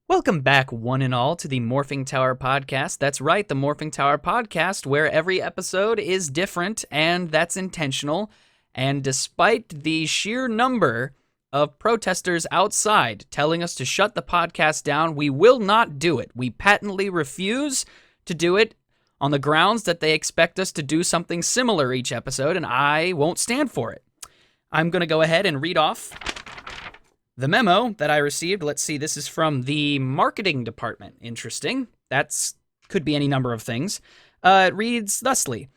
Welcome back, one and all, to the Morphing Tower podcast. That's right, the Morphing Tower podcast, where every episode is different, and that's intentional. And despite the sheer number of protesters outside telling us to shut the podcast down, we will not do it. We patently refuse to do it on the grounds that they expect us to do something similar each episode, and I won't stand for it. I'm going to go ahead and read off the memo that I received. Let's see, this is from the marketing department. Interesting. That's could be any number of things. It reads thusly: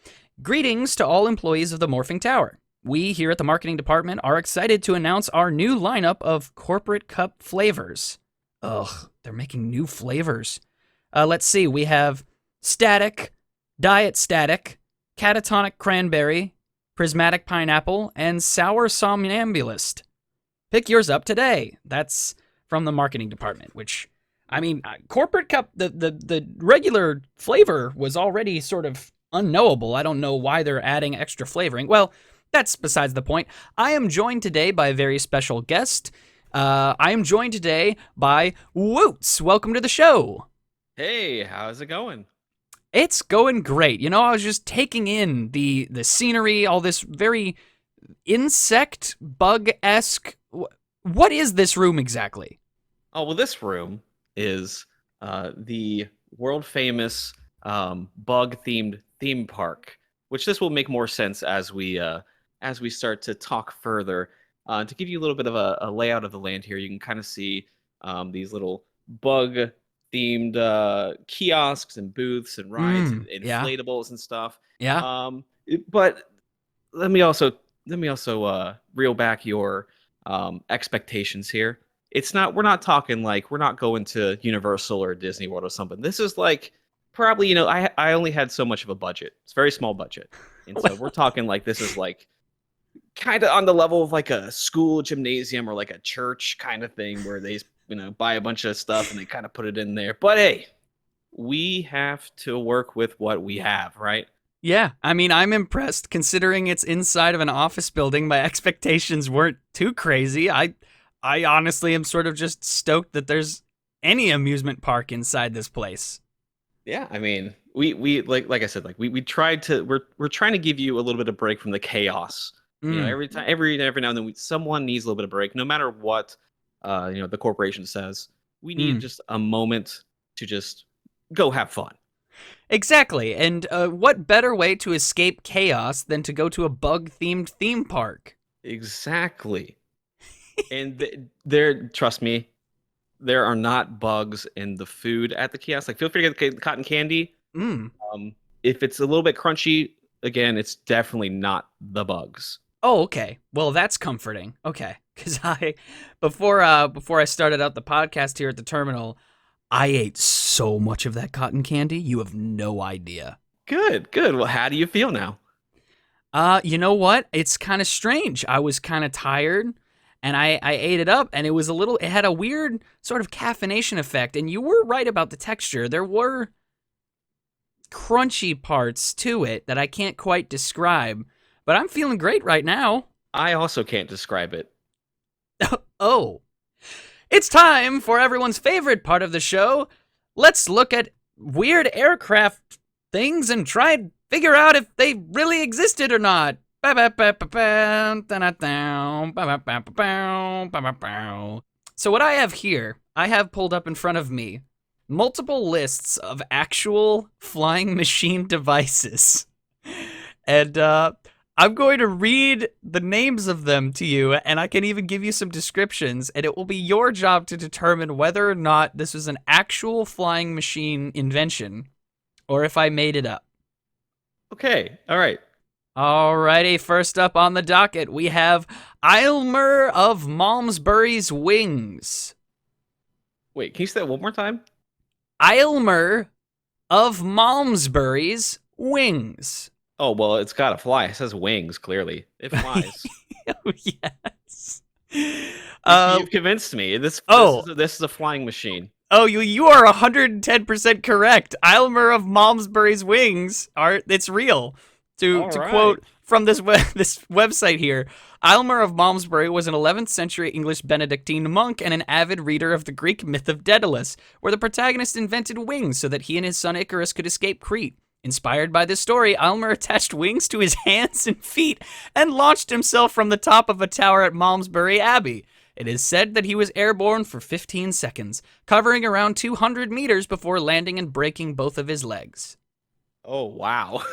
Greetings to all employees of the Morphing Tower. We here at the marketing department are excited to announce our new lineup of corporate cup flavors. Ugh, they're making new flavors. Let's see, we have Static, Diet Static, Catatonic Cranberry, Prismatic Pineapple, and Sour Somnambulist. Pick yours up today. That's from the marketing department, which, I mean, corporate cup, the regular flavor was already sort of unknowable. I don't know why they're adding extra flavoring. Well, that's besides the point. I am joined today by a very special guest. I am joined today by Woots. Welcome to the show. Hey, how's it going? It's going great. You know, I was just taking in the scenery, all this very insect bug-esque. What is this room exactly? Oh, well, this room is the world-famous bug-themed theme park, which this will make more sense as we start to talk further. To give you a little bit of a layout of the land here, you can kind of see these little bug-themed kiosks and booths and rides and inflatables and stuff. Yeah. But let me also reel back your expectations here. We're not talking like we're not going to Universal or Disney World or something. This is like probably, I only had so much of a budget. It's a very small budget. And so we're talking like this is like kind of on the level of like a school gymnasium or like a church kind of thing where they, buy a bunch of stuff and they kind of put it in there. But hey, we have to work with what we have, right? Yeah, I mean, I'm impressed considering it's inside of an office building. My expectations weren't too crazy. I honestly am sort of just stoked that there's any amusement park inside this place. Yeah, I mean, we like I said, like we tried to we're trying to give you a little bit of break from the chaos. Every time every now and then someone needs a little bit of break, no matter what the corporation says. We need just a moment to just go have fun. Exactly, and what better way to escape chaos than to go to a bug-themed theme park? Exactly. And trust me, there are not bugs in the food at the kiosk. Like, feel free to get the cotton candy. If it's a little bit crunchy, again, it's definitely not the bugs. Oh, okay. Well, that's comforting. Okay, because before I started out the podcast here at the terminal, I ate so much of that cotton candy, you have no idea. Good. Well, how do you feel now? You know what? It's kind of strange. I was kind of tired, and I ate it up, and it had a weird sort of caffeination effect, and you were right about the texture. There were crunchy parts to it that I can't quite describe, but I'm feeling great right now. I also can't describe it. Oh. It's time for everyone's favorite part of the show. Let's look at weird aircraft things and try and figure out if they really existed or not. So what I have here, I have pulled up in front of me multiple lists of actual flying machine devices. And I'm going to read the names of them to you, and I can even give you some descriptions, and it will be your job to determine whether or not this was an actual flying machine invention, or if I made it up. Okay, all right. Alrighty, first up on the docket, we have Aylmer of Malmesbury's Wings. Wait, can you say that one more time? Aylmer of Malmesbury's Wings. Oh, well, it's got to fly. It says wings, clearly. It flies. Oh, yes. You've convinced me. This is a flying machine. Oh, you are 110% correct. Aylmer of Malmesbury's Wings it's real. To quote from this this website here, Aylmer of Malmesbury was an 11th century English Benedictine monk and an avid reader of the Greek myth of Daedalus, where the protagonist invented wings so that he and his son Icarus could escape Crete. Inspired by this story, Aylmer attached wings to his hands and feet and launched himself from the top of a tower at Malmesbury Abbey. It is said that he was airborne for 15 seconds, covering around 200 meters before landing and breaking both of his legs. Oh, wow.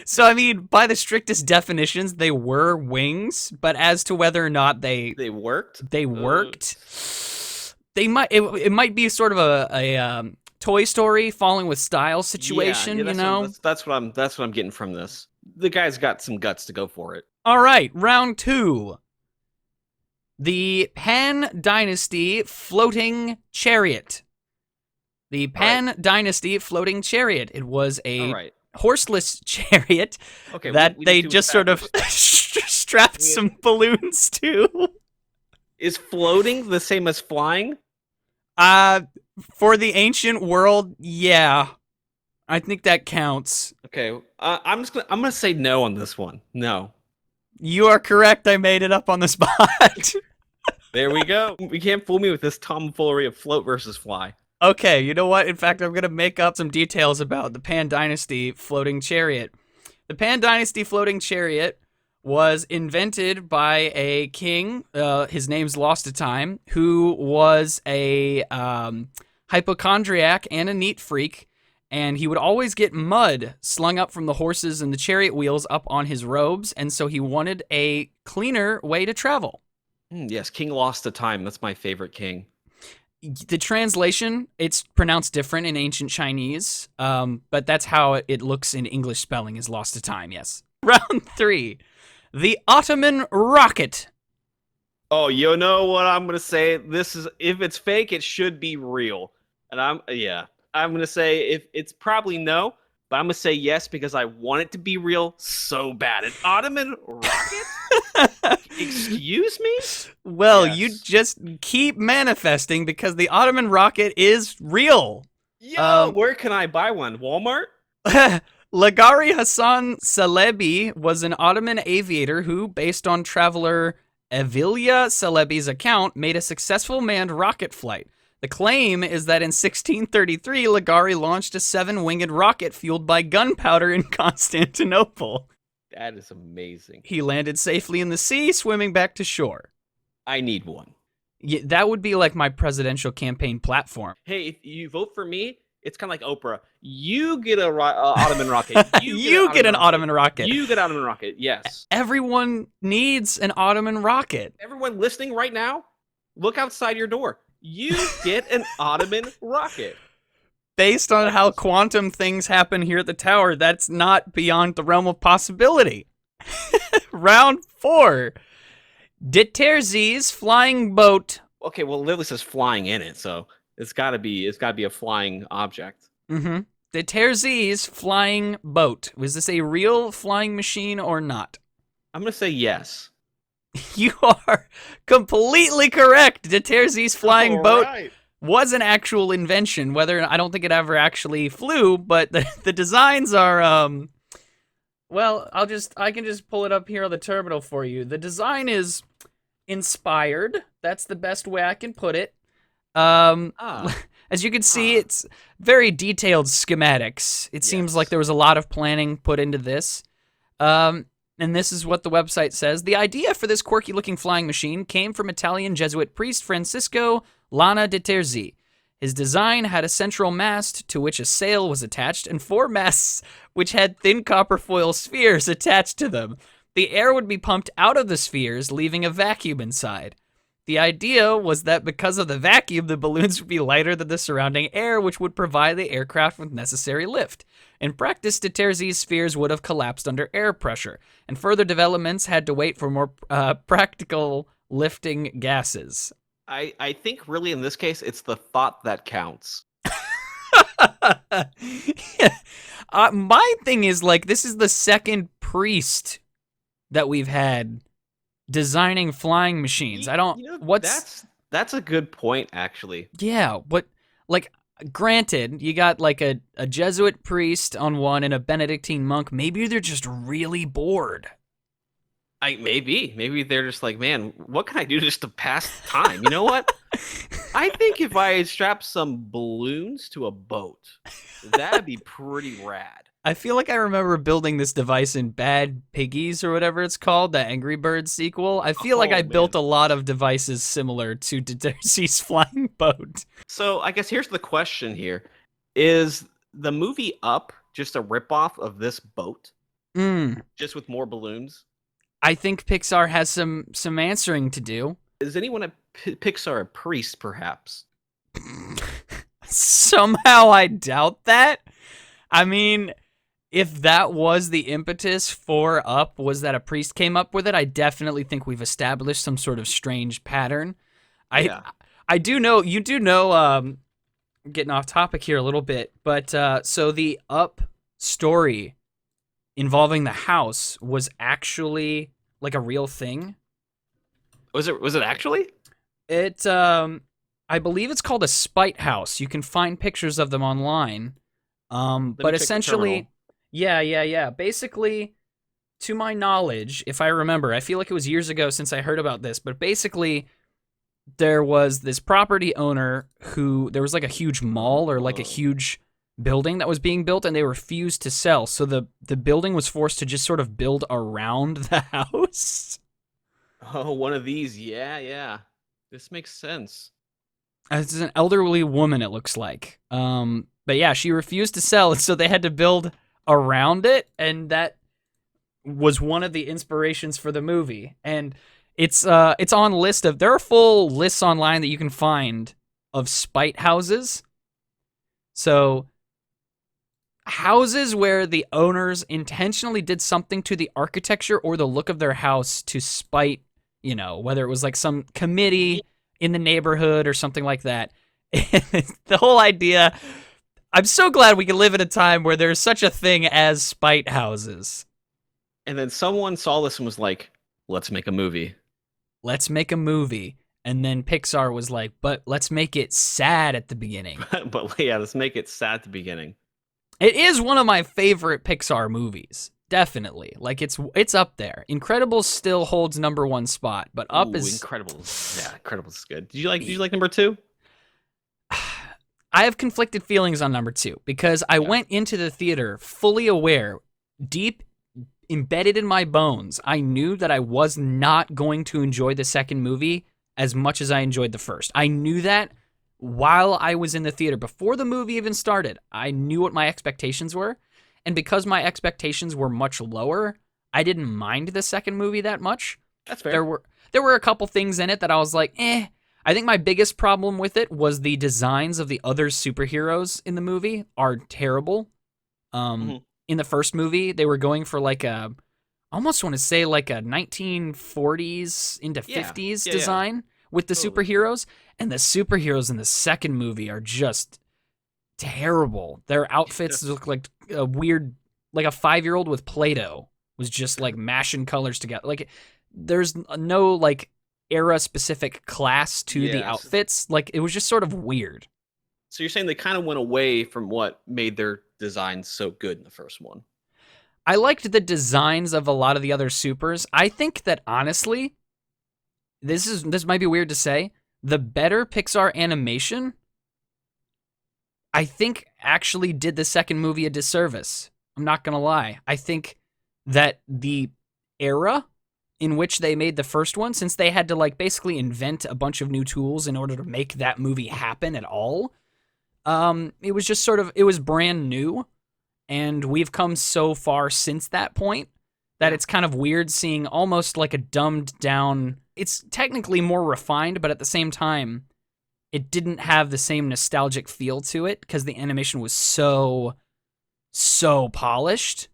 So, I mean, by the strictest definitions, they were wings, but as to whether or not they worked, they might it might be sort of a Toy Story falling with style situation, yeah, you know? That's what I'm getting from this. The guy's got some guts to go for it. All right, round 2. The Han Dynasty Floating Chariot. The Pan Dynasty Floating Chariot. It was a horseless chariot that they just sort of strapped some balloons to. Is floating the same as flying? For the ancient world, yeah. I think that counts. Okay, I'm gonna say no on this one. No. You are correct. I made it up on the spot. There we go. You can't fool me with this tomfoolery of float versus fly. Okay, you know what? In fact, I'm going to make up some details about the Pan Dynasty Floating Chariot. The Pan Dynasty Floating Chariot was invented by a king, his name's lost to time, who was a hypochondriac and a neat freak, and he would always get mud slung up from the horses and the chariot wheels up on his robes, and so he wanted a cleaner way to travel. Yes, King Lost to Time. That's my favorite king. The translation, it's pronounced different in ancient Chinese, but that's how it looks in English spelling, is lost to time, yes. Round 3, the Ottoman rocket. Oh, you know what I'm going to say? This is, if it's fake, it should be real. And I'm going to say if it's probably no, but I'm going to say yes because I want it to be real so bad. An Ottoman rocket? Excuse me? Well, yes. You just keep manifesting because the Ottoman rocket is real. Yo, where can I buy one? Walmart? Lagari Hassan Celebi was an Ottoman aviator who, based on traveler Evliya Celebi's account, made a successful manned rocket flight. The claim is that in 1633, Lagari launched a 7-winged rocket fueled by gunpowder in Constantinople. That is amazing. He landed safely in the sea, swimming back to shore. I need one. Yeah, that would be like my presidential campaign platform. Hey, if you vote for me, it's kind of like Oprah. You get an Ottoman rocket. You get an Ottoman rocket. You get an Ottoman rocket, yes. Everyone needs an Ottoman rocket. Everyone listening right now, look outside your door. You get an Ottoman rocket. Based on how quantum things happen here at the tower, that's not beyond the realm of possibility. Round 4. De Terzi's flying boat. Okay, well, it literally says flying in it, so it's got to be a flying object. Mm-hmm. De Terzi's flying boat. Was this a real flying machine or not? I'm going to say yes. You are completely correct. De Terzi's flying boat was an actual invention. I don't think it ever actually flew, but the designs are well, I can just pull it up here on the terminal for you. The design is inspired. That's the best way I can put it. As you can see, it's very detailed schematics. It seems like there was a lot of planning put into this. And this is what the website says. The idea for this quirky-looking flying machine came from Italian Jesuit priest Francisco Lana de Terzi. His design had a central mast to which a sail was attached and 4 masts which had thin copper foil spheres attached to them. The air would be pumped out of the spheres, leaving a vacuum inside. The idea was that because of the vacuum, the balloons would be lighter than the surrounding air, which would provide the aircraft with necessary lift. In practice, de Terzi's spheres would have collapsed under air pressure, and further developments had to wait for more practical lifting gases. I think really in this case, it's the thought that counts. My thing is, like, this is the second priest that we've had designing flying machines. That's a good point, actually. Yeah, but like Granted, you got like a Jesuit priest on one and a Benedictine monk. Maybe they're just really bored. Maybe they're just like, man, what can I do just to pass time? You know what? I think if I strap some balloons to a boat, that'd be pretty rad. I feel like I remember building this device in Bad Piggies or whatever it's called, the Angry Birds sequel. I feel like I built a lot of devices similar to Darcy's flying boat. So I guess here's the question here. Is the movie Up just a ripoff of this boat? Just with more balloons? I think Pixar has some answering to do. Is anyone at Pixar a priest, perhaps? Somehow I doubt that. I mean, if that was the impetus for Up, was that a priest came up with it, I definitely think we've established some sort of strange pattern. I do know, you do know, getting off topic here a little bit, but so the Up story involving the house was actually like a real thing. Was it actually? It I believe it's called a spite house. You can find pictures of them online. But essentially, yeah. Basically, to my knowledge, if I remember, I feel like it was years ago since I heard about this, but basically there was this property owner who, there was like a huge mall or like a huge building that was being built and they refused to sell. So the building was forced to just sort of build around the house. Oh, one of these. Yeah. This makes sense. It's an elderly woman, it looks like. But yeah, she refused to sell, and so they had to build around it, and that was one of the inspirations for the movie. And it's on list of, there are full lists online that you can find of spite houses. So houses where the owners intentionally did something to the architecture or the look of their house to spite, whether it was like some committee in the neighborhood or something like that. The whole idea, I'm so glad we can live in a time where there's such a thing as spite houses. And then someone saw this and was like, let's make a movie. Let's make a movie. And then Pixar was like, but let's make it sad at the beginning. But yeah, let's make it sad at the beginning. It is one of my favorite Pixar movies. Definitely. Like, it's up there. Incredibles still holds number one spot, but Up is... Incredibles. Yeah, Incredibles is good. Did you like number 2? I have conflicted feelings on number 2 because I went into the theater fully aware, deep embedded in my bones, I knew that I was not going to enjoy the second movie as much as I enjoyed the first. I knew that while I was in the theater. Before the movie even started, I knew what my expectations were. And because my expectations were much lower, I didn't mind the second movie that much. That's fair. There were a couple things in it that I was like, eh. I think my biggst problem with it was the designs of the other superheroes in the movie are terrible. In the first movie, they were going for like I almost want to say like a 1940s into 50s design with the superheroes. And the superheroes in the second movie are just terrible. Their outfits look like a weird, like a 5-year-old with Play-Doh was just like mashing colors together. Like there's no like era specific class to the outfits. Like it was just sort of weird. So you're saying they kind of went away from what made their design so good in the first one? I liked the designs of a lot of the other supers. I think that honestly, this might be weird to say, the better Pixar animation, I think actually did the second movie a disservice. I'm not going to lie. I think that the era in which they made the first one, since they had to like basically invent a bunch of new tools in order to make that movie happen at all, it was just sort of, it was brand new. And we've come so far since that point that it's kind of weird seeing almost like a dumbed down, it's technically more refined, but at the same time, it didn't have the same nostalgic feel to it because the animation was so polished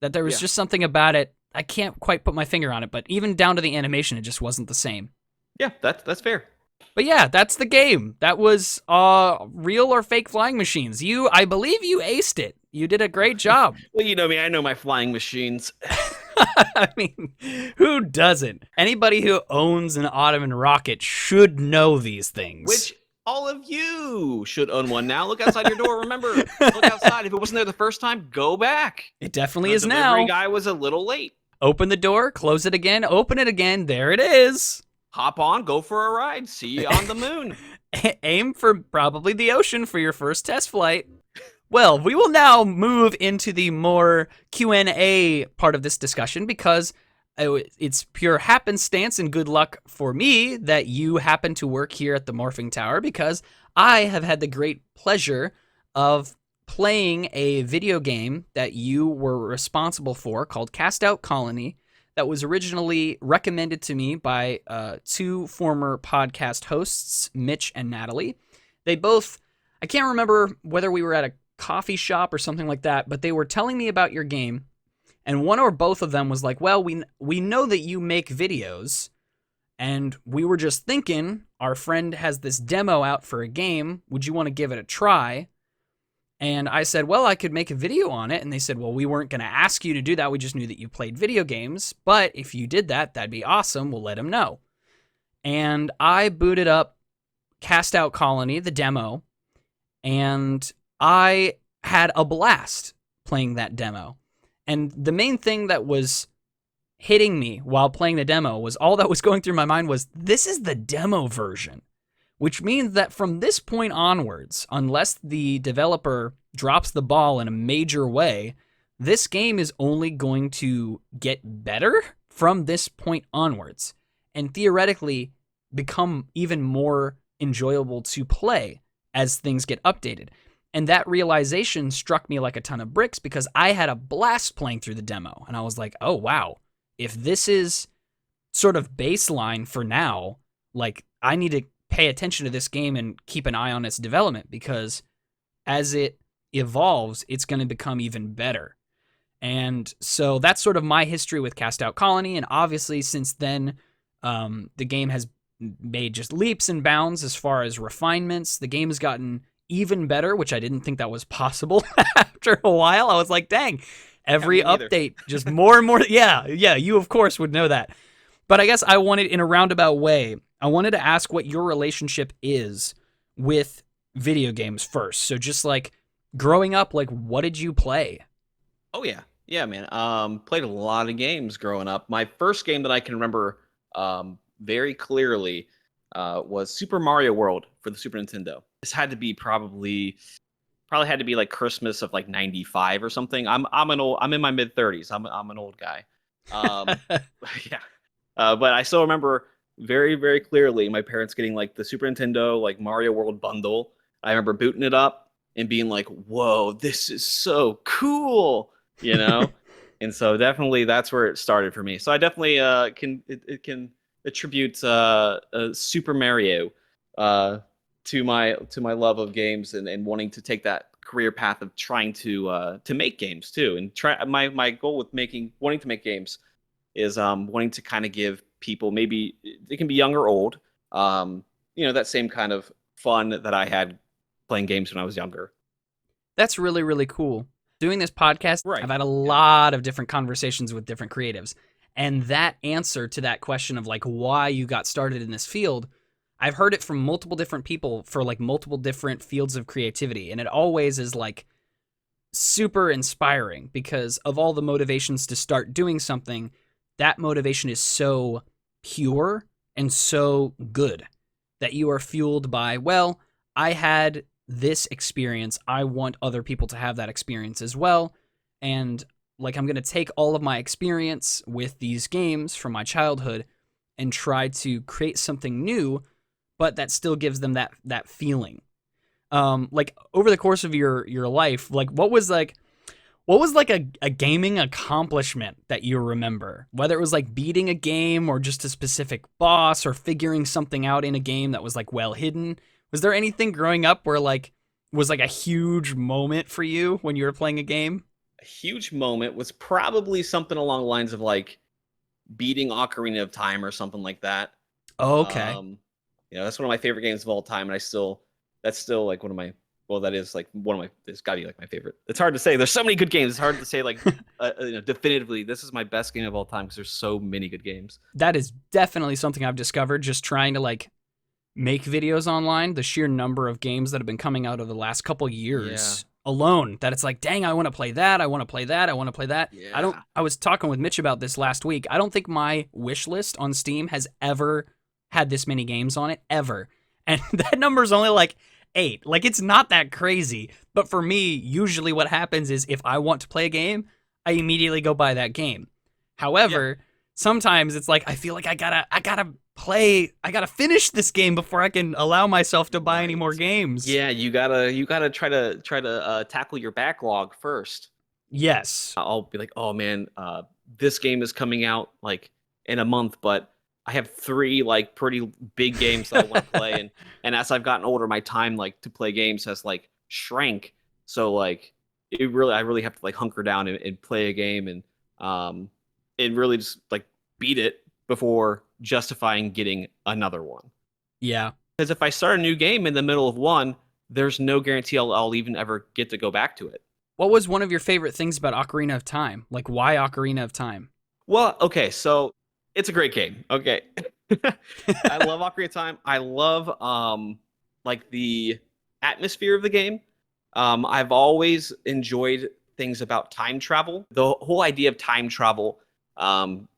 that there was just something about it. I can't quite put my finger on it, but even down to the animation, it just wasn't the same. Yeah, that's fair. But yeah, that's the game. That was real or fake flying machines. I believe you aced it. You did a great job. Well, you know me. I know my flying machines. I mean, who doesn't? Anybody who owns an Ottoman rocket should know these things. Which All of you should own one now. Look outside your door. Remember, look outside. If it wasn't there the first time, go back. It definitely The is delivery now. guy was a little late. Open the door, close it again, open it again. There it is. Hop on, go for a ride. See you on the moon. Aim for probably the ocean for your first test flight. Well, we will now move into the more Q&A part of this discussion because it's pure happenstance and good luck for me that you happen to work here at the Morphing Tower, because I have had the great pleasure of playing a video game that you were responsible for called Cast Out Colony, that was originally recommended to me by two former podcast hosts, Mitch and Natalie. They both, I can't remember whether we were at a coffee shop or something like that, but they were telling me about your game, and one or both of them was like, well, we know that you make videos, and we were just thinking, our friend has this demo out for a game, would you want to give it a try? And I said, well, I could make a video on it. And they said, well, we weren't going to ask you to do that. We just knew that you played video games. But if you did that, that'd be awesome. We'll let them know. And I booted up Cast Out Colony, the demo, and I had a blast playing that demo. And the main thing that was hitting me while playing the demo was, all that was going through my mind was, this is the demo version. Which means that from this point onwards, unless the developer drops the ball in a major way, this game is only going to get better from this point onwards, and theoretically become even more enjoyable to play as things get updated. And that realization struck me like a ton of bricks, because I had a blast playing through the demo, and I was like, oh wow, if this is sort of baseline for now, like, I need to pay attention to this game and keep an eye on its development, because as it evolves, it's going to become even better. And so that's sort of my history with Cast Out Colony. And obviously since then, the game has made just leaps and bounds as far as refinements. The game has gotten even better, which I didn't think that was possible. After a while, I was like, dang, every update, just more and more. Yeah, you of course would know that. But I guess I wanted, in a roundabout way, I wanted to ask what your relationship is with video games first. So just like growing up, like, what did you play? Oh yeah, man. Played a lot of games growing up. My first game that I can remember very clearly was Super Mario World for the Super Nintendo. This had to be probably had to be like Christmas of like '95 or something. I'm in my mid-30s. I'm an old guy. Yeah. But I still remember very, very clearly my parents getting like the Super Nintendo, like Mario World bundle. I remember booting it up and being like, whoa, this is so cool, you know? And so definitely that's where it started for me. So I definitely can attribute Super Mario to my love of games and wanting to take that career path of trying to make games too. And my goal with wanting to make games is wanting to kind of give people, maybe they can be young or old, that same kind of fun that I had playing games when I was younger. That's really, really cool. Doing this podcast, right. I've had a lot of different conversations with different creatives. And that answer to that question of like why you got started in this field, I've heard it from multiple different people for like multiple different fields of creativity. And it always is like super inspiring, because of all the motivations to start doing something, that motivation is so pure and so good that you are fueled by, well, I had this experience. I want other people to have that experience as well. And like, I'm going to take all of my experience with these games from my childhood and try to create something new, but that still gives them that feeling. Like over the course of your life, like what was a gaming accomplishment that you remember? Whether it was like beating a game or just a specific boss or figuring something out in a game that was like well hidden. Was there anything growing up where like was like a huge moment for you when you were playing a game? A huge moment was probably something along the lines of like beating Ocarina of Time or something like that. Oh, okay. That's one of my favorite games of all time, and that's still like one of my. Well, that is like one of my. It's got to be like my favorite. It's hard to say. There's so many good games. It's hard to say like definitively this is my best game of all time, because there's so many good games. That is definitely something I've discovered just trying to like make videos online, the sheer number of games that have been coming out over the last couple Yeah. years alone, that it's like, dang, I want to play that, I want to play that, I want to play that. Yeah. I was talking with Mitch about this last week. I don't think my wish list on Steam has ever had this many games on it, ever. And that number's only like 8. Like, it's not that crazy. But for me, usually what happens is if I want to play a game, I immediately go buy that game. However, sometimes it's like I feel like I gotta finish this game before I can allow myself to buy any more games. Yeah, you gotta try to tackle your backlog first. Yes. I'll be like, oh man, this game is coming out like in a month, but I have 3 like pretty big games that I want to play, and as I've gotten older, my time like to play games has like shrank. So like I really have to like hunker down and play a game and really just like beat it before justifying getting another one. Yeah. Because if I start a new game in the middle of one, there's no guarantee I'll even ever get to go back to it. What was one of your favorite things about Ocarina of Time? Like, why Ocarina of Time? Well, okay, so it's a great game. Okay. I love Ocarina of Time. I love like the atmosphere of the game. I've always enjoyed things about time travel. The whole idea of time travel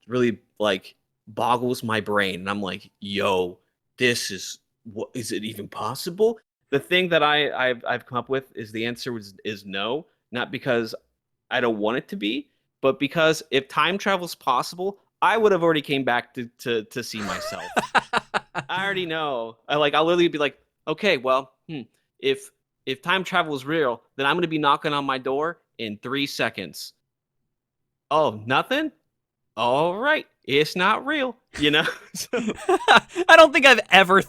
really like boggles my brain. And I'm like, yo, this is what is it even possible? The thing that I've come up with is the answer is no, not because I don't want it to be, but because if time travel is possible, I would have already came back to see myself. I already know. I'll literally be like, okay, well, if time travel is real, then I'm gonna be knocking on my door in 3 seconds. Oh, nothing? All right, it's not real, you know. So, I don't think I've ever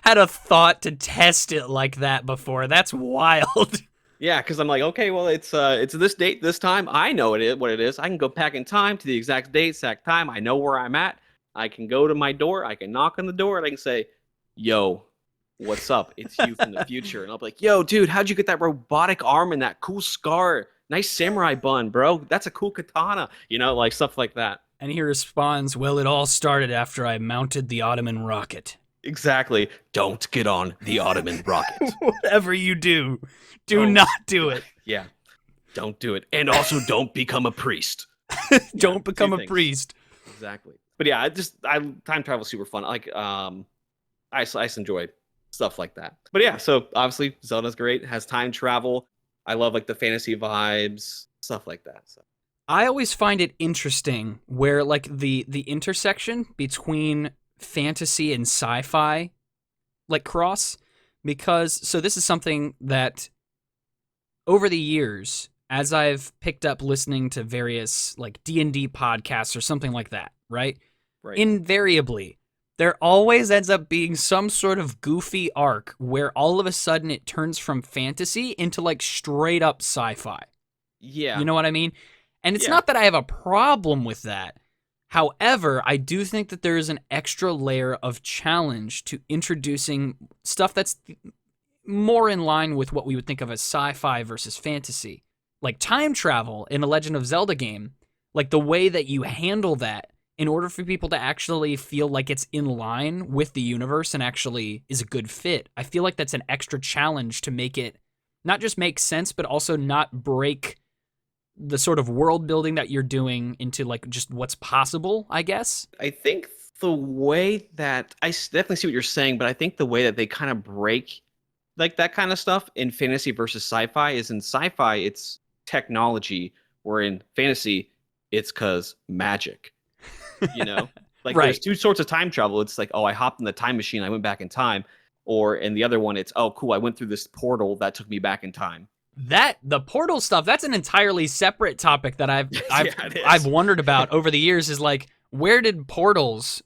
had a thought to test it like that before. That's wild. yeah, because I'm like, okay, well, it's this date, this time. I know what it is. I can go back in time to the exact date, exact time. I know where I'm at. I can go to my door. I can knock on the door, and I can say, "Yo, what's up? It's you from the future." And I'll be like, "Yo, dude, how'd you get that robotic arm and that cool scar? Nice samurai bun, bro. That's a cool katana." You know, like stuff like that. And he responds, well, it all started after I mounted the Ottoman rocket. Exactly. Don't get on the Ottoman rocket. Whatever you do, do Oh. not do it. Yeah. Don't do it. And also don't become a priest. Don't become 2 a things. priest. Exactly. But yeah, time travel is super fun. Like I just enjoy stuff like that. But yeah, so obviously Zelda's great, has time travel. I love like the fantasy vibes, stuff like that. So I always find it interesting where like the intersection between fantasy and sci-fi like cross, because so this is something that over the years, as I've picked up listening to various like D&D podcasts or something like that, right? right. Invariably, there always ends up being some sort of goofy arc where all of a sudden it turns from fantasy into like straight up sci-fi. Yeah. You know what I mean? And it's Yeah. not that I have a problem with that. However, I do think that there is an extra layer of challenge to introducing stuff that's more in line with what we would think of as sci-fi versus fantasy. Like time travel in a Legend of Zelda game, like the way that you handle that in order for people to actually feel like it's in line with the universe and actually is a good fit. I feel like that's an extra challenge to make it not just make sense, but also not break the sort of world building that you're doing into like just what's possible, I guess. I think the way that definitely see what you're saying, but I think the way that they kind of break like that kind of stuff in fantasy versus sci-fi is in sci-fi it's technology, where in fantasy it's cause magic. You know? Like Right. There's 2 sorts of time travel. It's like, oh, I hopped in the time machine, I went back in time. Or in the other one, it's, oh, cool, I went through this portal that took me back in time. The portal stuff, that's an entirely separate topic that I've it is. I've wondered about over the years, is like, where did portals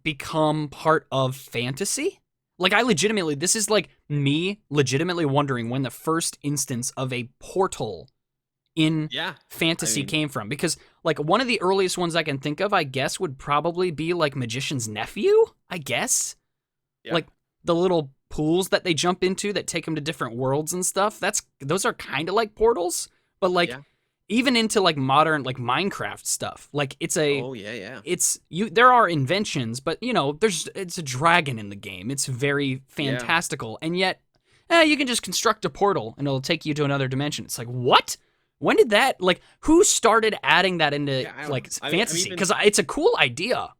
become part of fantasy? Like, this is like me legitimately wondering when the first instance of a portal in Yeah. fantasy came from, because like one of the earliest ones I can think of, I guess, would probably be like Magician's Nephew, I guess. Yeah. Like the little pools that they jump into that take them to different worlds and stuff. Those are kind of like portals, but like Yeah. even into like modern like Minecraft stuff. Like Oh yeah, yeah. there are inventions, but it's a dragon in the game. It's very Yeah. fantastical, and yet you can just construct a portal and it'll take you to another dimension. It's like, what? When did that, like, who started adding that into Yeah, I don't know. like I'm fantasy? even Because it's a cool idea.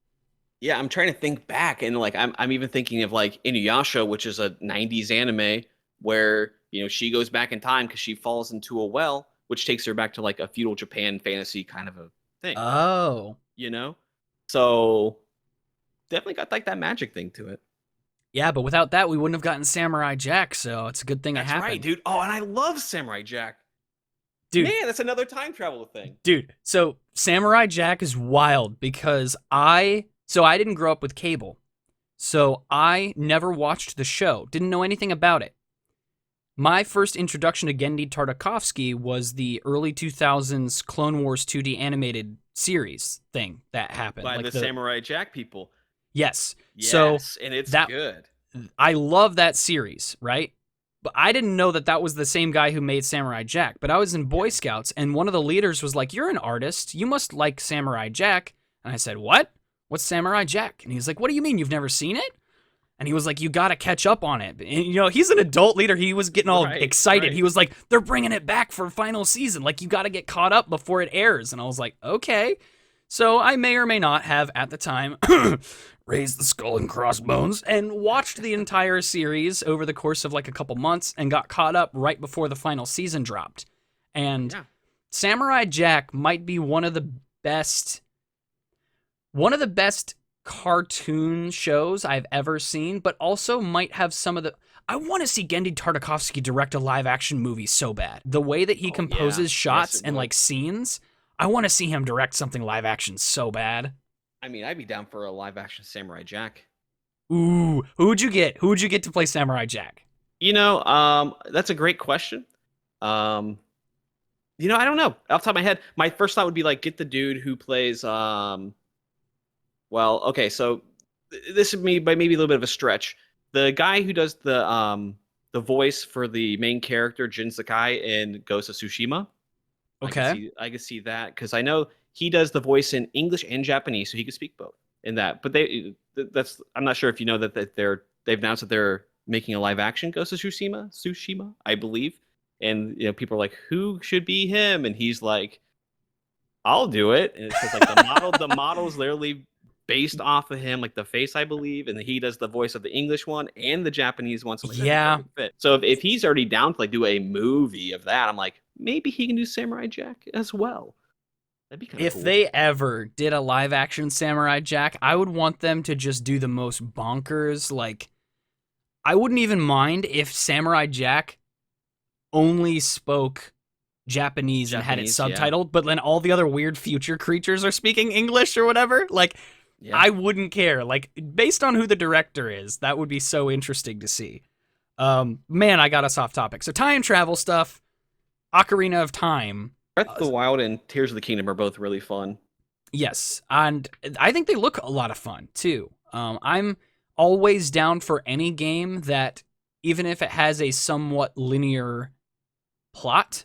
yeah, I'm trying to think back, and like I'm even thinking of like Inuyasha, which is a '90s anime where she goes back in time because she falls into a well, which takes her back to like a feudal Japan fantasy kind of a thing. Oh. You know, so definitely got like that magic thing to it. Yeah, but without that, we wouldn't have gotten Samurai Jack, so it's a good thing it That's right, happened. dude. Oh, and I love Samurai Jack. Dude, Man, that's another time travel thing. so Samurai Jack is wild because I didn't grow up with cable. So I never watched the show, didn't know anything about it. My first introduction to Genndy Tartakovsky was the early 2000s Clone Wars 2D animated series thing that happened. By Like the Samurai Jack people. yes. So Yes, and it's that good. I love that series, right? But I didn't know that that was the same guy who made Samurai Jack. But I was in Boy Scouts, and one of the leaders was like, "You're an artist. You must like Samurai Jack." And I said, "What? What's Samurai Jack?" And he's like, "What do you mean you've never seen it?" And he was like, "You got to catch up on it." And, he's an adult leader. He was getting all Right, excited. right. He was like, "They're bringing it back for final season. Like, you got to get caught up before it airs." And I was like, "Okay." So I may or may not have, at the time, raised the skull and crossbones and watched the entire series over the course of like a couple months and got caught up right before the final season dropped. And Yeah. Samurai Jack might be one of the best cartoon shows I've ever seen, but also might have some of the. I want to see Genndy Tartakovsky direct a live action movie so bad. The way that he Oh yeah. composes Yes, shots it and would. like scenes, I want to see him direct something live action so bad. I mean, I'd be down for a live action Samurai Jack. Ooh, who would you get? Who would you get to play Samurai Jack? That's a great question. Um, I don't know. Off the top of my head, my first thought would be like get the dude who plays well, okay, so this would be by maybe a little bit of a stretch. The guy who does the voice for the main character Jin Sakai in Ghost of Tsushima. Okay. I could see that because I know he does the voice in English and Japanese, so he could speak both in that. But that's I'm not sure if you know that they've announced that they're making a live action Ghost of Tsushima, I believe. And people are like, who should be him? And he's like, I'll do it. And because like the model's literally based off of him, like the face, I believe, and he does the voice of the English one and the Japanese one. So I'm like, that's a Yeah. perfect fit. So if he's already down to like do a movie of that, I'm like, maybe he can do Samurai Jack as well. That'd be kind of If cool. they ever did a live action Samurai Jack, I would want them to just do the most bonkers. Like, I wouldn't even mind if Samurai Jack only spoke Japanese and had it Japanese, yeah. subtitled, but then all the other weird future creatures are speaking English or whatever. Like, Yeah. I wouldn't care. Like, based on who the director is, that would be so interesting to see. Man, I got us off topic. So time travel stuff, Ocarina of Time. Breath of the Wild and Tears of the Kingdom are both really fun. Yes, and I think they look a lot of fun too. I'm always down for any game that, even if it has a somewhat linear plot,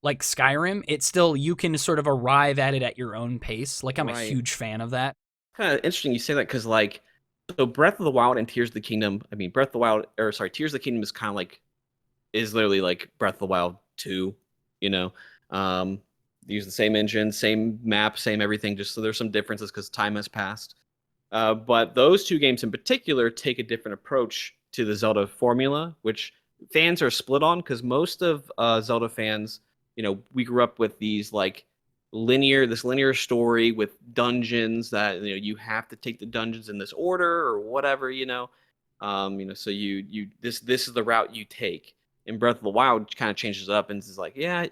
like Skyrim, it's still you can sort of arrive at it at your own pace. Like I'm a Right. huge fan of that. Kind of interesting you say that because like so Breath of the Wild and Tears of the Kingdom, I mean Breath of the Wild or sorry, Tears of the Kingdom is kind of like is literally like Breath of the Wild 2, you know. They use the same engine, same map, same everything, just so there's some differences because time has passed. But those two games in particular take a different approach to the Zelda formula, which fans are split on because most of Zelda fans, we grew up with these like this linear story with dungeons that you have to take the dungeons in this order or whatever, so this is the route you take. In Breath of the Wild kind of changes up and is like, yeah,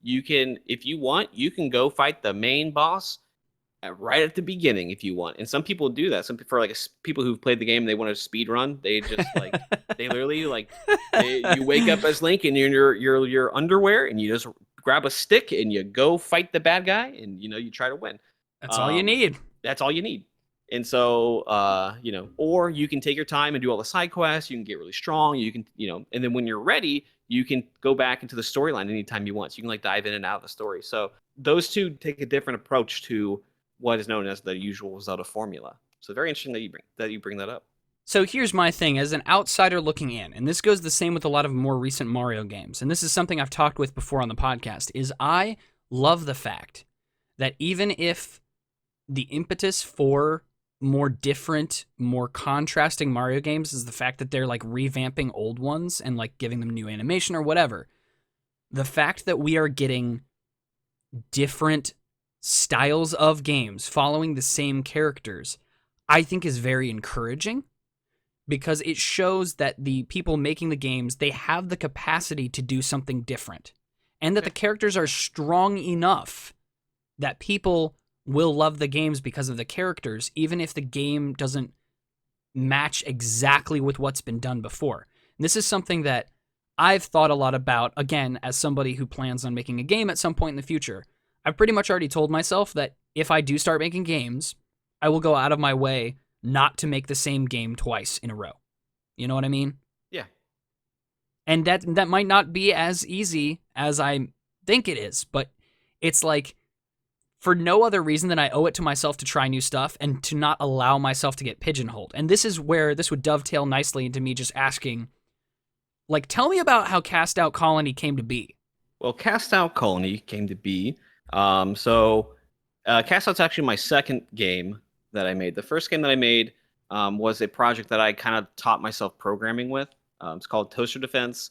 you can if you want, you can go fight the main boss right at the beginning if you want. And some people do that. Some for like people who've played the game, they want to speed run. They just like they literally like you wake up as Link and you're in your underwear and you just grab a stick and you go fight the bad guy and you try to win. That's all you need. That's all you need. And so, or you can take your time and do all the side quests. You can get really strong. You can, and then when you're ready, you can go back into the storyline anytime you want. So you can like dive in and out of the story. So those two take a different approach to what is known as the usual Zelda formula. So very interesting that you bring that up. So here's my thing as an outsider looking in, and this goes the same with a lot of more recent Mario games, and this is something I've talked with before on the podcast, is I love the fact that even if the impetus for more different, more contrasting Mario games is the fact that they're like revamping old ones and like giving them new animation or whatever, the fact that we are getting different styles of games following the same characters, I think is very encouraging. Because it shows that the people making the games, they have the capacity to do something different. And that the characters are strong enough that people will love the games because of the characters, even if the game doesn't match exactly with what's been done before. And this is something that I've thought a lot about, again, as somebody who plans on making a game at some point in the future. I've pretty much already told myself that if I do start making games, I will go out of my way not to make the same game twice in a row. You know what I mean? Yeah. And that might not be as easy as I think it is, but it's like, for no other reason than I owe it to myself to try new stuff and to not allow myself to get pigeonholed. And this is where this would dovetail nicely into me just asking, like, tell me about how Cast Out Colony came to be. Well, Cast Out Colony came to be. Cast Out's actually my second game that I made. The first game that I made was a project that I kind of taught myself programming with. It's called Toaster Defense.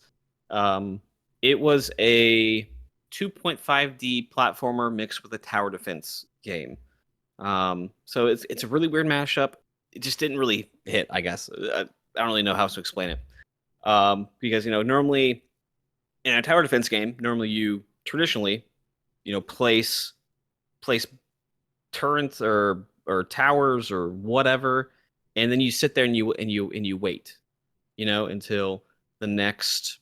It was a 2.5D platformer mixed with a tower defense game. So it's a really weird mashup. It just didn't really hit, I guess. I don't really know how to explain it. Because, normally in a tower defense game, you traditionally, place turrets or towers or whatever, and then you sit there and you wait, until the next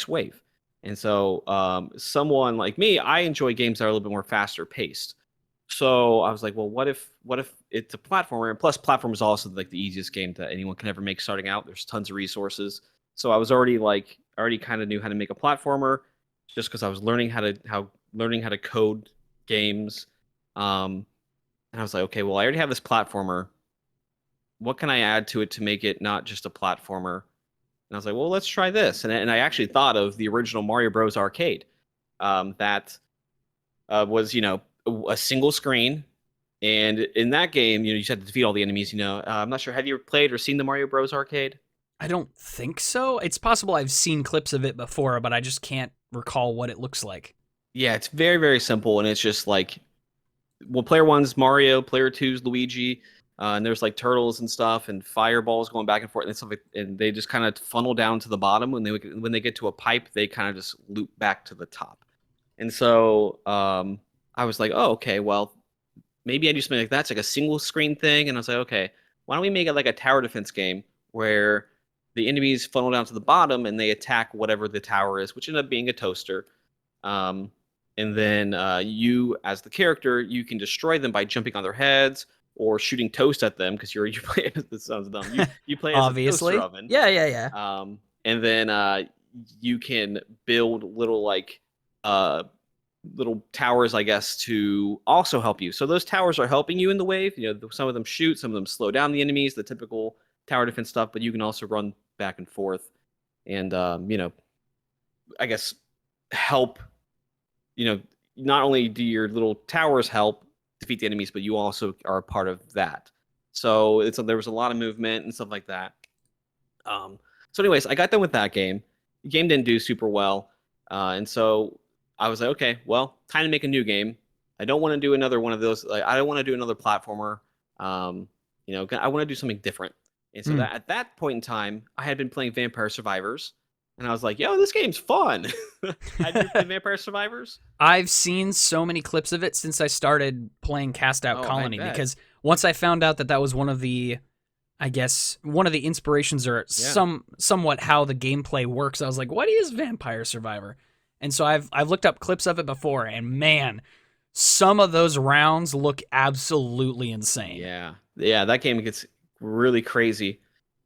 wave. And so someone like me, I enjoy games that are a little bit more faster paced. So I was like, well, what if it's a platformer? And plus, platform is also like the easiest game that anyone can ever make starting out. There's tons of resources. So I was already kind of knew how to make a platformer, just because I was learning how to code games. And I was like, okay, well, I already have this platformer. What can I add to it to make it not just a platformer? And I was like, well, let's try this. And I actually thought of the original Mario Bros. Arcade that was, a single screen. And in that game, you just had to defeat all the enemies. I'm not sure. Have you played or seen the Mario Bros. Arcade? I don't think so. It's possible I've seen clips of it before, but I just can't recall what it looks like. Yeah, it's very, very simple. And it's just like, well, player one's Mario, player two's Luigi, and there's like turtles and stuff and fireballs going back and forth and stuff, and they just kind of funnel down to the bottom. When they get to a pipe, they kind of just loop back to the top. And so I was like, oh, okay, well, maybe I do something like that. It's like a single screen thing. And I was like, okay, why don't we make it like a tower defense game where the enemies funnel down to the bottom and they attack whatever the tower is, which ended up being a toaster. And then you, as the character, you can destroy them by jumping on their heads or shooting toast at them, because you play. This sounds dumb. You play as obviously a toaster oven. Yeah. And then you can build little little towers, I guess, to also help you. So those towers are helping you in the wave. Some of them shoot, some of them slow down the enemies, the typical tower defense stuff. But you can also run back and forth, and I guess help. Not only do your little towers help defeat the enemies, but you also are a part of that. So there was a lot of movement and stuff like that. So anyways, I got done with that game. The game didn't do super well. And so I was like, okay, well, time to make a new game. I don't want to do another one of those. I don't want to do another platformer. I want to do something different. And so at that point in time, I had been playing Vampire Survivors. And I was like, yo, this game's fun. Have you played Vampire Survivors? I've seen so many clips of it since I started playing Cast Out Colony, because once I found out that was one of the inspirations or somewhat how the gameplay works, I was like, what is Vampire Survivor? And so I've looked up clips of it before, and man, some of those rounds look absolutely insane. Yeah. Yeah, that game gets really crazy.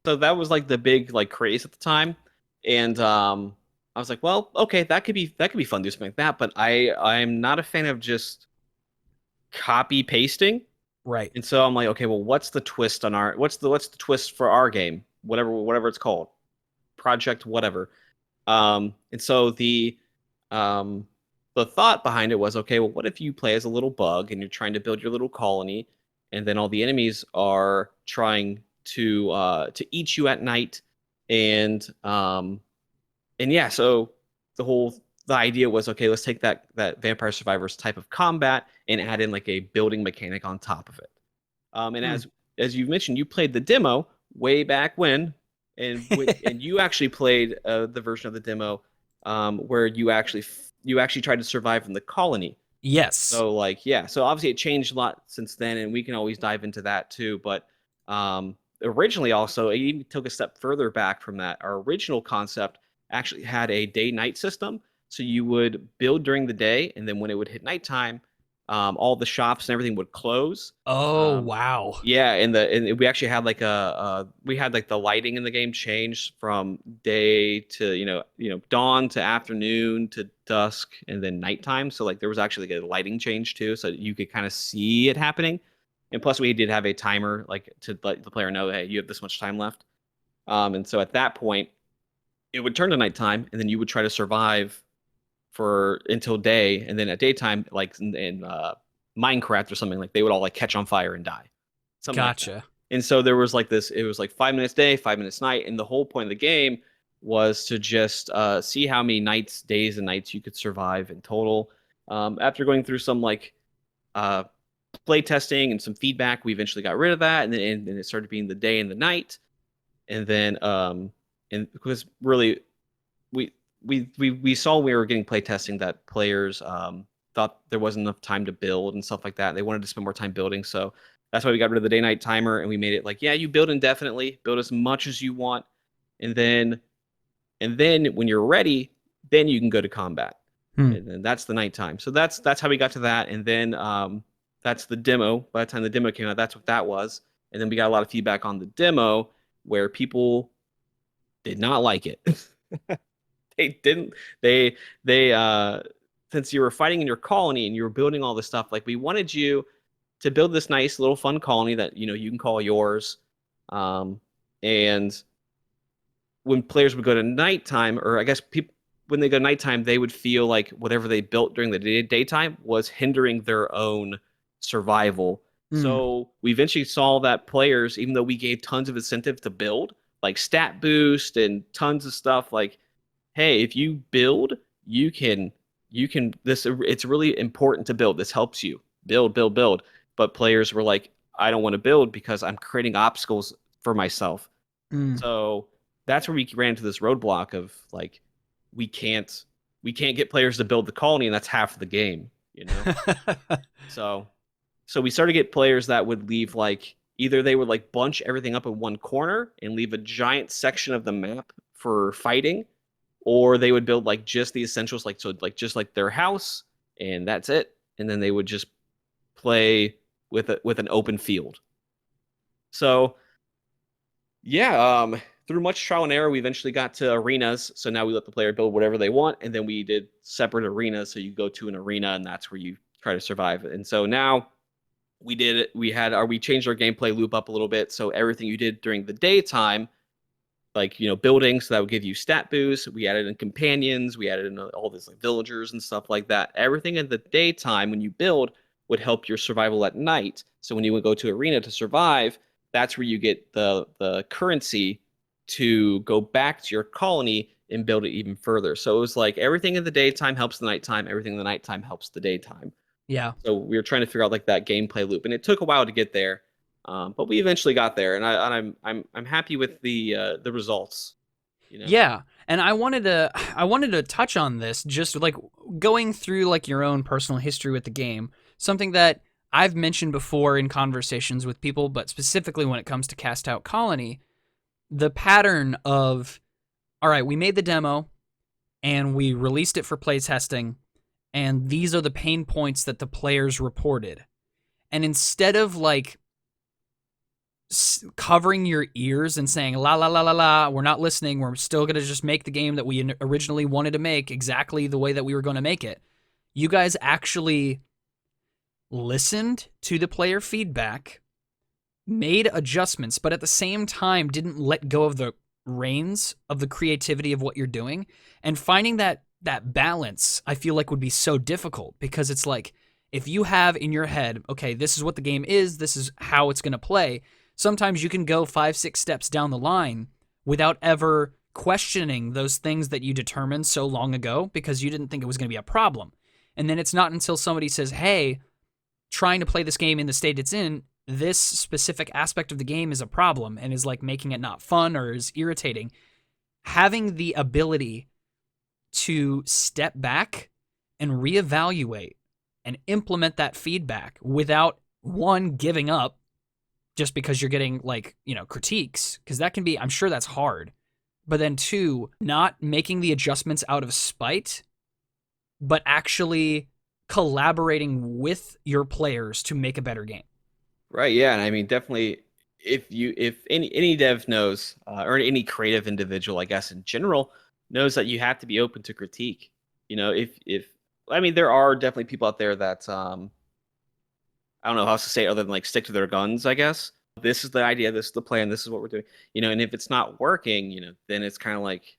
So that was like the big like craze at the time, and I was like, well, okay, that could be fun to do something like that. But I'm not a fan of just copy pasting, Right. and so I'm like, okay, well, what's the twist on our what's the twist for our game, whatever it's called, project whatever. And so um, the thought behind it was, okay, well, what if you play as a little bug and you're trying to build your little colony, and then all the enemies are trying to eat you at night, and yeah, so the idea was, okay, let's take that Vampire Survivors type of combat and add in like a building mechanic on top of it. And Hmm. as you mentioned, you played the demo way back when, and you actually played the version of the demo where you actually tried to survive in the colony. Yes. So like yeah, so obviously it changed a lot since then, and we can always dive into that too. But originally also it even took a step further back from that. Our original concept actually had a day-night system. So you would build during the day, and then when it would hit nighttime, all the shops and everything would close. Oh, Um, wow. yeah, and we actually had like we had like the lighting in the game change from day to dawn to afternoon to dusk and then nighttime. So like there was actually like a lighting change too, so you could kind of see it happening. And plus we did have a timer like to let the player know, hey, you have this much time left. And so at that point it would turn to nighttime, and then you would try to survive for until day, and then at daytime, like in Minecraft or something, like they would all like catch on fire and die, something like that. Gotcha. And so there was like this. It was like 5 minutes day, 5 minutes night, and the whole point of the game was to just see how many days, and nights you could survive in total. After going through some like uh, play testing and some feedback, we eventually got rid of that, and then and it started being the day and the night, and then and because really we we saw when we were getting playtesting that players thought there wasn't enough time to build and stuff like that. They wanted to spend more time building, so that's why we got rid of the day night timer and we made it like, yeah, you build indefinitely, build as much as you want, and then when you're ready, then you can go to combat, Hmm. and then that's the nighttime. So that's how we got to that, and then that's the demo. By the time the demo came out, that's what that was, and then we got a lot of feedback on the demo where people did not like it. They didn't they since you were fighting in your colony and you were building all this stuff, like we wanted you to build this nice little fun colony that you can call yours. And when players would go to nighttime, or I guess people when they go nighttime, they would feel like whatever they built during the daytime was hindering their own survival. Hmm. So we eventually saw that players, even though we gave tons of incentive to build, like stat boost and tons of stuff, like hey, if you build, you can this it's really important to build. This helps you build. But players were like, I don't want to build because I'm creating obstacles for myself. Hmm. So that's where we ran into this roadblock of like we can't we can't get players to build the colony, and that's half of the game. So we started to get players that would leave like either they would like bunch everything up in one corner and leave a giant section of the map for fighting, or they would build like just the essentials, like so like just like their house, and that's it, and then they would just play with an open field. So yeah, through much trial and error, we eventually got to arenas. So now we let the player build whatever they want, and then we did separate arenas. So you go to an arena, and that's where you try to survive. And so now we changed our gameplay loop up a little bit. So everything you did during the daytime, like building, so that would give you stat boosts. We added in companions, we added in all these like villagers and stuff like that. Everything in the daytime when you build would help your survival at night. So when you would go to arena to survive, that's where you get the currency to go back to your colony and build it even further. So it was like everything in the daytime helps the nighttime, everything in the nighttime helps the daytime. Yeah. So we were trying to figure out like that gameplay loop, and it took a while to get there, but we eventually got there, and I'm happy with the results. You know. Yeah. And I wanted to touch on this, just like going through like your own personal history with the game. Something that I've mentioned before in conversations with people, but specifically when it comes to Cast Out Colony, the pattern of, all right, we made the demo and we released it for playtesting, and these are the pain points that the players reported. And instead of like covering your ears and saying la la la la la, we're not listening, we're still going to just make the game that we originally wanted to make exactly the way that we were going to make it. You guys actually listened to the player feedback, made adjustments, but at the same time didn't let go of the reins of the creativity of what you're doing. And finding that balance, I feel like would be so difficult, because it's like, if you have in your head, okay, this is what the game is, this is how it's going to play, sometimes you can go 5-6 steps down the line without ever questioning those things that you determined so long ago because you didn't think it was going to be a problem. And then it's not until somebody says, hey, trying to play this game in the state it's in, this specific aspect of the game is a problem and is like making it not fun or is irritating. Having the ability to step back and reevaluate and implement that feedback without, one, giving up just because you're getting like, critiques, because that can be, I'm sure that's hard. But then two, not making the adjustments out of spite, but actually collaborating with your players to make a better game. Right. Yeah. And I mean, definitely, if any dev knows, or any creative individual, I guess in general, knows that you have to be open to critique. If I mean, there are definitely people out there that I don't know how else to say it other than like stick to their guns, I guess. This is the idea, this is the plan, this is what we're doing. And if it's not working, then it's kind of like,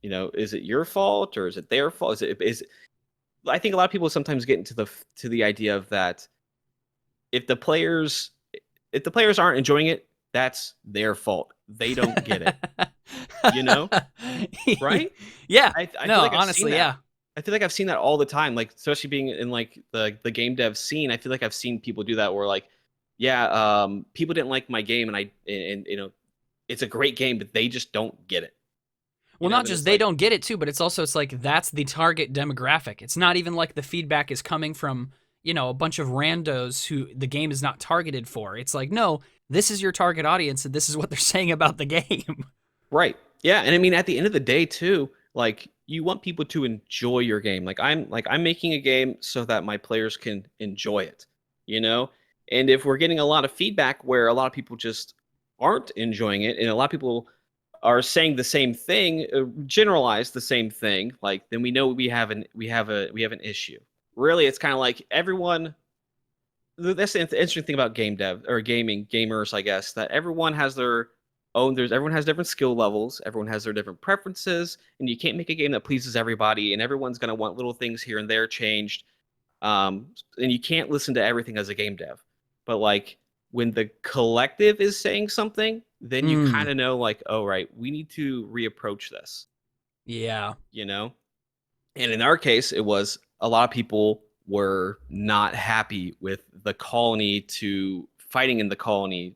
is it your fault or is it their fault? I think a lot of people sometimes get into the idea of that if the players aren't enjoying it, that's their fault. They don't get it. Right? Yeah. I no, feel like honestly, yeah. I feel like I've seen that all the time, like especially being in like the game dev scene. I feel like I've seen people do that where like, yeah, people didn't like my game, and it's a great game, but they just don't get it. Well, not just they don't get it too, but it's like that's the target demographic. It's not even like the feedback is coming from, a bunch of randos who the game is not targeted for. It's like, no, this is your target audience and this is what they're saying about the game. Right. Yeah, and I mean at the end of the day too, like you want people to enjoy your game. Like I'm making a game so that my players can enjoy it, And if we're getting a lot of feedback where a lot of people just aren't enjoying it and a lot of people are saying the same thing, generalize the same thing, like then we know we have an issue. Really, it's kind of like everyone. That's the interesting thing about game dev or gamers, I guess, that everyone has their own. Everyone has different skill levels. Everyone has their different preferences, and you can't make a game that pleases everybody. And everyone's gonna want little things here and there changed. And you can't listen to everything as a game dev. But like when the collective is saying something, then you kind of know, like, oh right, we need to reapproach this. Yeah. And in our case, it was a lot of people were not happy with the colony to fighting in the colony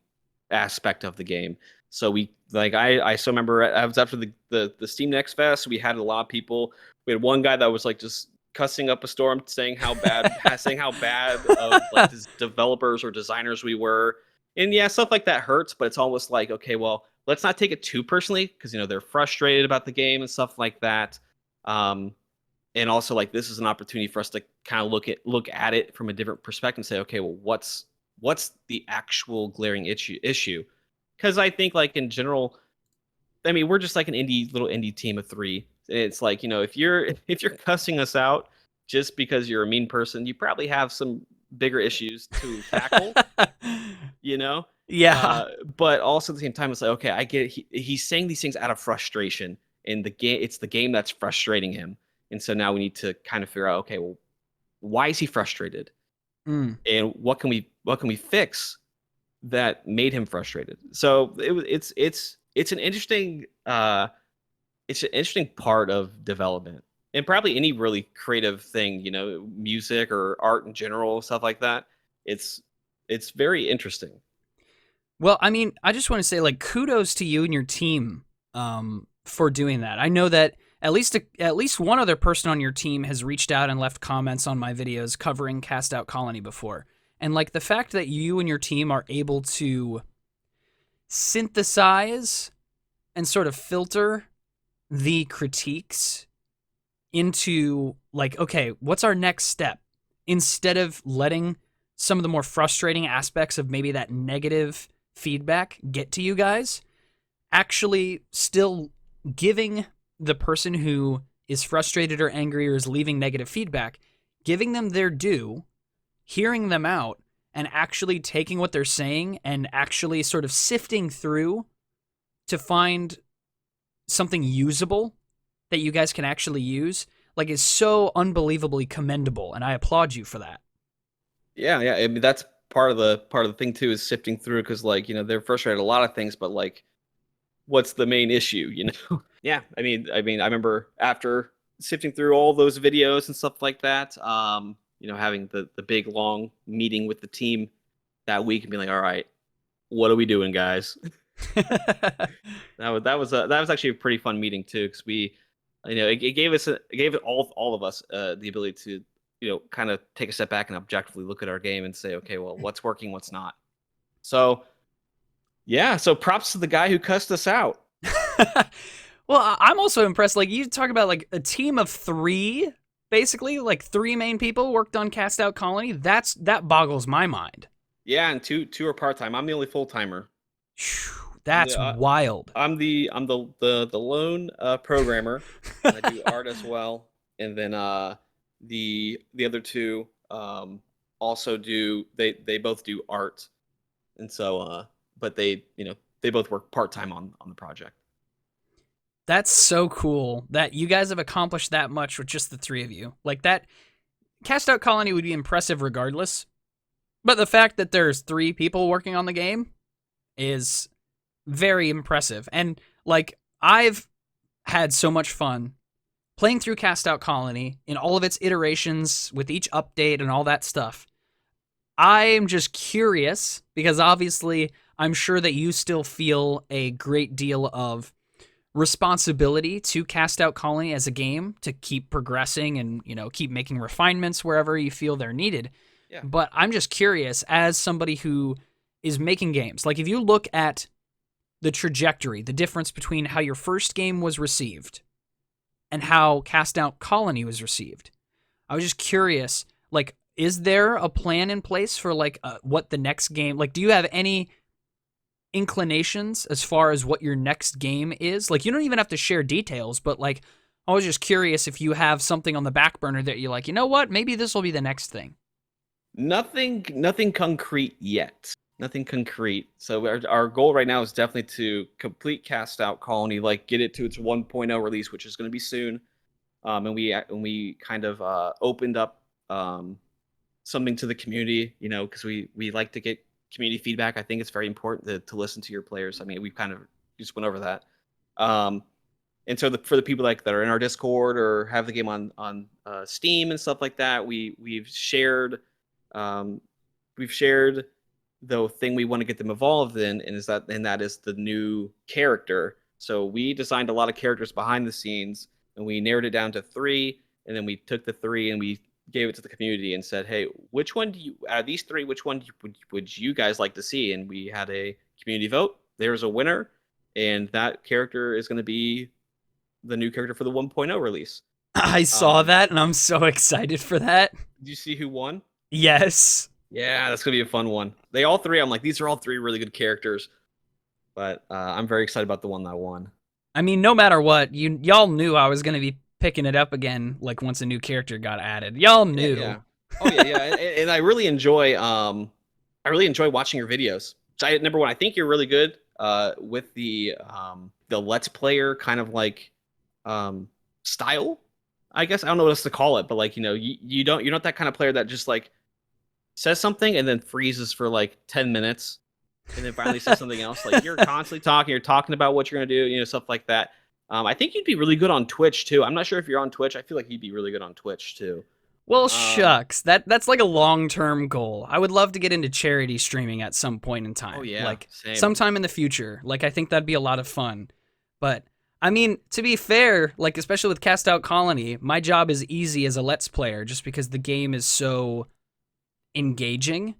aspect of the game. So I still remember I was after the Steam Next Fest, we had a lot of people. We had one guy that was like just cussing up a storm, saying how bad of like developers or designers we were. And yeah, stuff like that hurts, but it's almost like, okay, well, let's not take it too personally because they're frustrated about the game and stuff like that. And also like this is an opportunity for us to kind of look at it from a different perspective and say, okay, well, what's the actual glaring issue? Because I think like in general, I mean, we're just like an little indie team of 3. It's like, if you're cussing us out just because you're a mean person, you probably have some bigger issues to tackle. Yeah. But also at the same time, it's like, okay, I get it. He's saying these things out of frustration, and it's the game that's frustrating him. And so now we need to kind of figure out, okay, well, why is he frustrated? And what can we fix that made him frustrated? So it's an interesting part of development, and probably any really creative thing, music or art in general, stuff like that. It's very interesting. Well, I mean, I just want to say, like, kudos to you and your team for doing that. I know that at least one other person on your team has reached out and left comments on my videos covering Cast Out Colony before. And, like, the fact that you and your team are able to synthesize and sort of filter the critiques into, like, okay, what's our next step? Instead of letting some of the more frustrating aspects of maybe that negative feedback get to you guys, actually still giving the person who is frustrated or angry or is leaving negative feedback, giving them their due, hearing them out, and actually taking what they're saying and actually sort of sifting through to find something usable that you guys can actually use, like, is so unbelievably commendable, and I applaud you for that. Yeah, yeah. I mean, that's part of the thing too, is sifting through, because like, they're frustrated at a lot of things, but like, what's the main issue? Yeah. I remember after sifting through all those videos and stuff like that, having the big long meeting with the team that week and being like, all right, what are we doing, guys? That was actually a pretty fun meeting too, because it gave all of us the ability to kind of take a step back and objectively look at our game and say, okay, well, what's working, what's not. So yeah, so props to the guy who cussed us out. Well, I'm also impressed. Like, you talk about like a team of 3, basically, like 3 main people worked on Cast Out Colony. That boggles my mind. Yeah, and two are part-time. I'm the only full-timer. That's wild. I'm the lone programmer. And I do art as well, and then the other 2 also they both do art, and so but they both work part-time on the project. That's so cool that you guys have accomplished that much with just the 3 of you. Like, that Cast Out Colony would be impressive regardless, but the fact that there's 3 people working on the game is very impressive. And like, I've had so much fun playing through Cast Out Colony in all of its iterations with each update and all that stuff. I'm just curious, because obviously I'm sure that you still feel a great deal of responsibility to Cast Out Colony as a game, to keep progressing and keep making refinements wherever you feel they're needed. Yeah. But I'm just curious, as somebody who is making games, like, if you look at the trajectory, the difference between how your first game was received and how Cast Out Colony was received, I was just curious, like, is there a plan in place for like what the next game, like, do you have any inclinations as far as what your next game is? Like, you don't even have to share details, but like, I was just curious if you have something on the back burner that you're like, you know what, maybe this will be the next thing. Nothing concrete yet. Nothing concrete. So our goal right now is definitely to complete Cast Out Colony, like get it to its 1.0 release, which is going to be soon. And we kind of opened up something to the community, because we like to get community feedback. I think it's very important to listen to your players. I mean, we kind of just went over that. And so for the people like that are in our Discord or have the game on Steam and stuff like that, we've shared the thing we want to get them involved in, and that is the new character. So we designed a lot of characters behind the scenes, and we narrowed it down to 3, and then we took the 3 and we gave it to the community and said, hey, which one out of these 3, which one would you guys like to see? And we had a community vote. There's a winner, and that character is going to be the new character for the 1.0 release. I saw that, and I'm so excited for that. Did you see who won? Yes. Yeah, that's going to be a fun one. I'm like, these are all 3 really good characters. But I'm very excited about the one that won. I mean, no matter what, y'all knew I was going to be picking it up again, like, once a new character got added. Y'all knew. Yeah. Oh, yeah. And I really enjoy watching your videos. So number one, I think you're really good with the Let's Player kind of like style. I guess I don't know what else to call it, but like, you're not that kind of player that just like says something and then freezes for like 10 minutes and then finally says something else. Like, you're constantly talking. You're talking about what you're gonna do, stuff like that. I think you'd be really good on Twitch too. I'm not sure if you're on Twitch. I feel like you'd be really good on Twitch too. Well, shucks. That's like a long-term goal. I would love to get into charity streaming at some point in time. Oh yeah, like same. Sometime in the future. Like, I think that'd be a lot of fun. But I mean, to be fair, like, especially with Cast Out Colony, my job is easy as a Let's Player just because the game is so engaging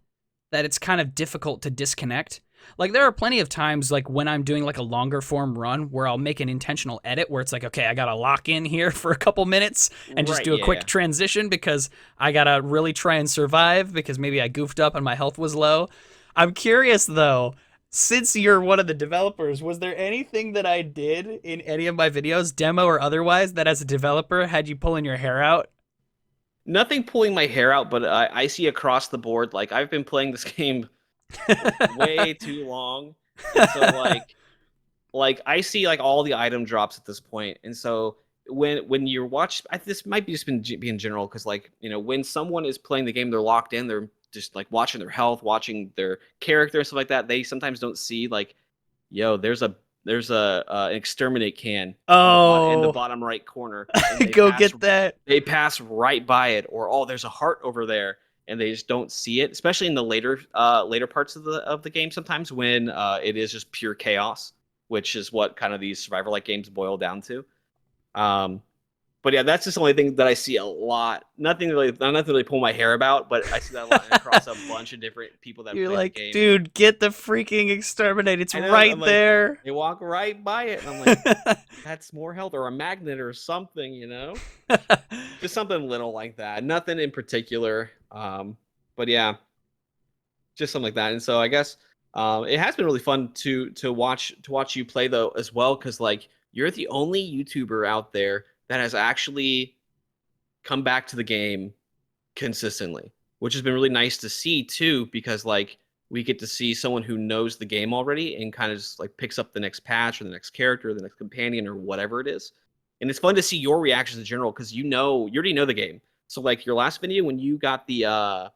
that it's kind of difficult to disconnect. Like, there are plenty of times, like, when I'm doing like a longer form run where I'll make an intentional edit where it's like, okay, I gotta lock in here for a couple minutes and just do a quick transition because I gotta really try and survive because maybe I goofed up and my health was low. I'm curious though, since you're one of the developers, was there anything that I did in any of my videos, demo or otherwise, that as a developer had you pulling your hair out? Nothing pulling my hair out, but I see across the board, like I've been playing this game like way too long, and so like I see like all the item drops at this point, and so when you're this might be just be in general because like when someone is playing the game, they're locked in, they're just like watching their health, watching their character and stuff like that. They sometimes don't see like, yo, there's a an exterminate can in the Oh, bottom right corner, and go get that. they pass right by it, or oh, there's a heart over there, and they just don't see it, especially in the later parts of the game sometimes when it is just pure chaos, which is what kind of these survivor like games boil down to. um but yeah, that's just the only thing that I see a lot. Nothing really pull my hair about, but I see that a lot across a bunch of different people that You're play the like, game. dude, get the freaking exterminate. It's I know, I'm right like, there. they walk right by it, and I'm like, that's more health or a magnet or something, just something little like that. Nothing in particular. But yeah, just something like that. And so I guess it has been really fun to watch you play though as well, because like you're the only YouTuber out there that has actually come back to the game consistently, which has been really nice to see too, because like we get to see someone who knows the game already and kind of just like picks up the next patch or the next character or the next companion or whatever it is. And it's fun to see your reactions in general because you already know the game. So like your last video when you got the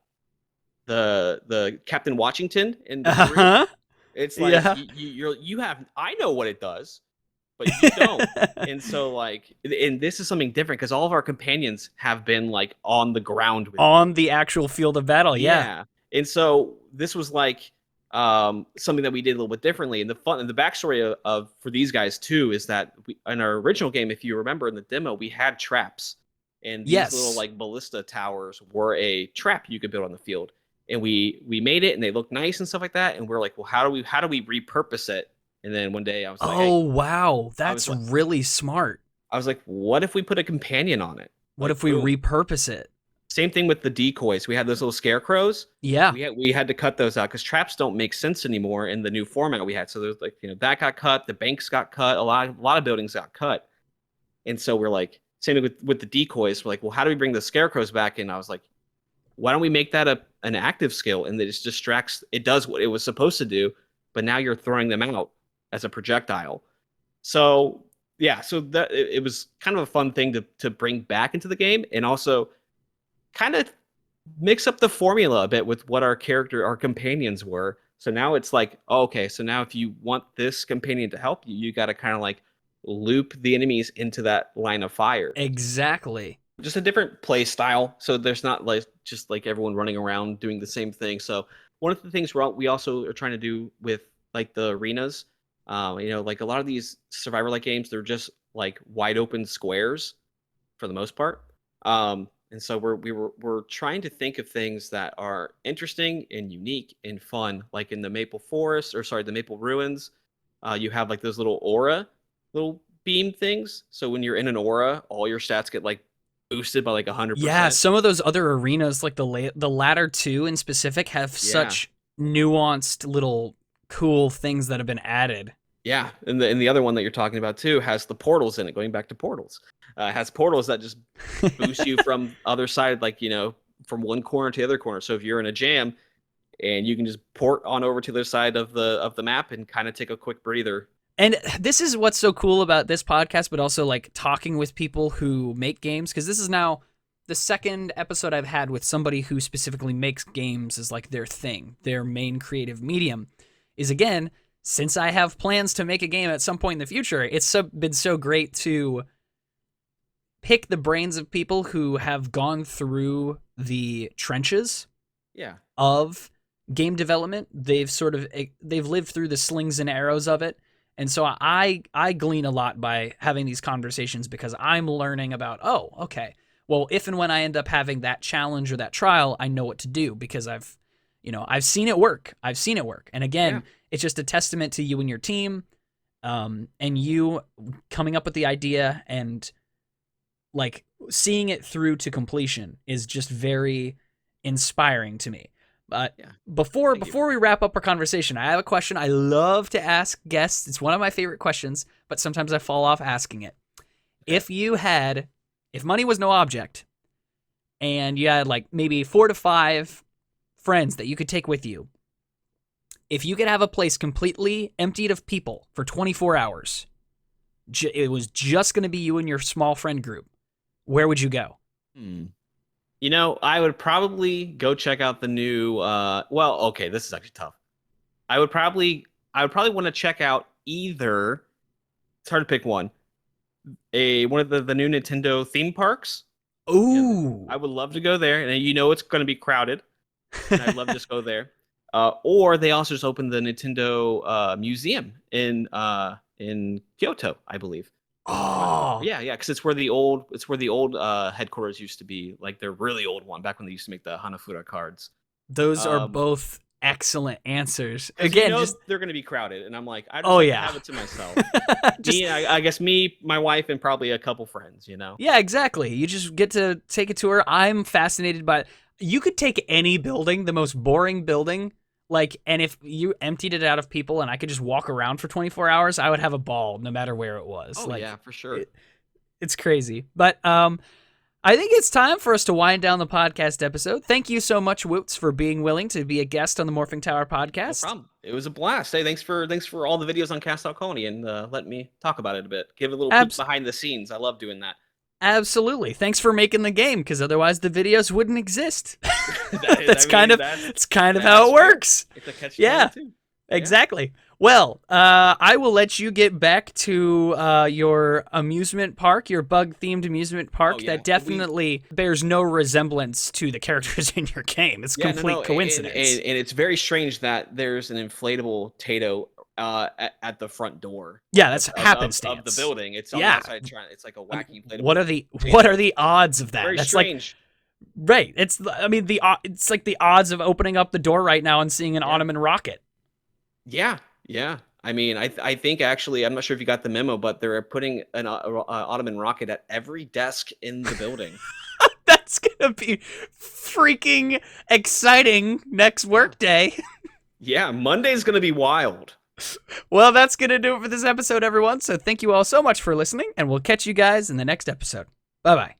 Captain Washington in the series, Uh-huh. it's like Yeah. you have I know what it does, but you don't. And so like, and this is something different because all of our companions have been like on the ground with you. On the actual field of battle, yeah. Yeah. And so this was like something that we did a little bit differently. And the backstory of for these guys too is that in our original game, if you remember in the demo, we had traps. And these little Yes. like ballista towers were a trap you could build on the field. And we made it and they looked nice and stuff like that. And we're like, well, how do we repurpose it? And then one day I was like, hey, Oh, wow. I was That's like, really smart. what if we put a companion on it? What Like, if we boom. repurpose it? Same thing with the decoys. We had those little scarecrows. Yeah. We had to cut those out because traps don't make sense anymore in the new format we had. So there's like that got cut, the banks got cut, a lot of buildings got cut, and so we're like same thing with the decoys. We're like, well, how do we bring the scarecrows back in? I was like, why don't we make that an active skill and it just distracts? It does what it was supposed to do, but now you're throwing them out as a projectile. So yeah, so that it was kind of a fun thing to bring back into the game, and also kind of mix up the formula a bit with what our companions were. So now it's like, oh, okay, so now if you want this companion to help you, you got to kind of like loop the enemies into that line of fire. Exactly. Just a different play style. So there's not like just like everyone running around doing the same thing. So one of the things we also are trying to do with like the arenas, like a lot of these survivor like games, they're just like wide open squares for the most part. And so we're trying to think of things that are interesting and unique and fun, like in the Maple Forest, or sorry, the Maple Ruins. You have like those little beam things. So when you're in an aura, all your stats get like boosted by like Yeah, 100%. some of those other arenas, like the latter two in specific, have Yeah, such nuanced little cool things that have been added. yeah. And the other one that you're talking about too has the portals in it. Going back to portals, it has portals that just boost you from other side, like from one corner to the other corner. So if you're in a jam, and you can just port on over to the other side of the map and kind of take a quick breather. And this is what's so cool about this podcast, but also like talking with people who make games, because this is now the second episode I've had with somebody who specifically makes games as like their thing, their main creative medium. Is again, since I have plans to make a game at some point in the future, it's been so great to pick the brains of people who have gone through the trenches Yeah. of game development. They've lived through the slings and arrows of it. And so I glean a lot by having these conversations, because I'm learning about, oh, okay, well, if and when I end up having that challenge or that trial, I know what to do, because I've seen it work. And again, Yeah. it's just a testament to you and your team, and you coming up with the idea and like seeing it through to completion is just very inspiring to me. But Yeah. before Thank you. we wrap up our conversation, I have a question I love to ask guests. It's one of my favorite questions, but sometimes I fall off asking it. Okay. If money was no object, and you had like maybe 4 to 5 friends that you could take with you, if you could have a place completely emptied of people for 24 hours, it was just going to be you and your small friend group, where would you go? You know, I would probably go check out the new well, okay, this is actually tough. I would probably want to check out either, it's hard to pick one. One of the new Nintendo theme parks. Ooh. I would love to go there, and you know it's going to be crowded, and I'd love to just go there. Or they also just opened the Nintendo museum in Kyoto, I believe. Oh, Yeah, because it's where the old headquarters used to be, like their really old one, back when they used to make the Hanafuda cards. those are Um, both excellent answers. because you Again, know just they're going to be crowded, and I'm like, I just oh like to yeah. have it to myself. Just I guess me, my wife, and probably a couple friends. You know. yeah, exactly. You just get to take a tour. I'm fascinated by you could take any building, the most boring building, like, and if you emptied it out of people and I could just walk around for 24 hours, I would have a ball no matter where it was. Oh Like yeah, for sure. it's crazy. But I think it's time for us to wind down the podcast episode. Thank you so much, Woots, for being willing to be a guest on the Morphing Tower No podcast. problem. It was a blast. Hey, thanks for all the videos on Cast Out Colony and letting me talk about it a bit. Give a little peek behind the scenes. I love doing that. Absolutely. Thanks for making the game, because otherwise the videos wouldn't exist. That's kind of how it works. It's a catch. Yeah, exactly. Well, I will let you get back to your amusement park, your bug-themed amusement park that definitely bears no resemblance to the characters in your game. It's complete coincidence. And it's very strange that there's an inflatable Tato at the front door. Yeah, that's happenstance of the building. It's on the outside. It's like a wacky inflatable. What are the odds of that? Very That's strange. Right. It's like the odds of opening up the door right now and seeing an Ottoman rocket. Yeah. I mean, I think actually, I'm not sure if you got the memo, but they're putting an Ottoman rocket at every desk in the building. That's gonna be freaking exciting next workday. Yeah, Monday's gonna be wild. Well, that's gonna do it for this episode, everyone. So thank you all so much for listening, and we'll catch you guys in the next episode. Bye-bye.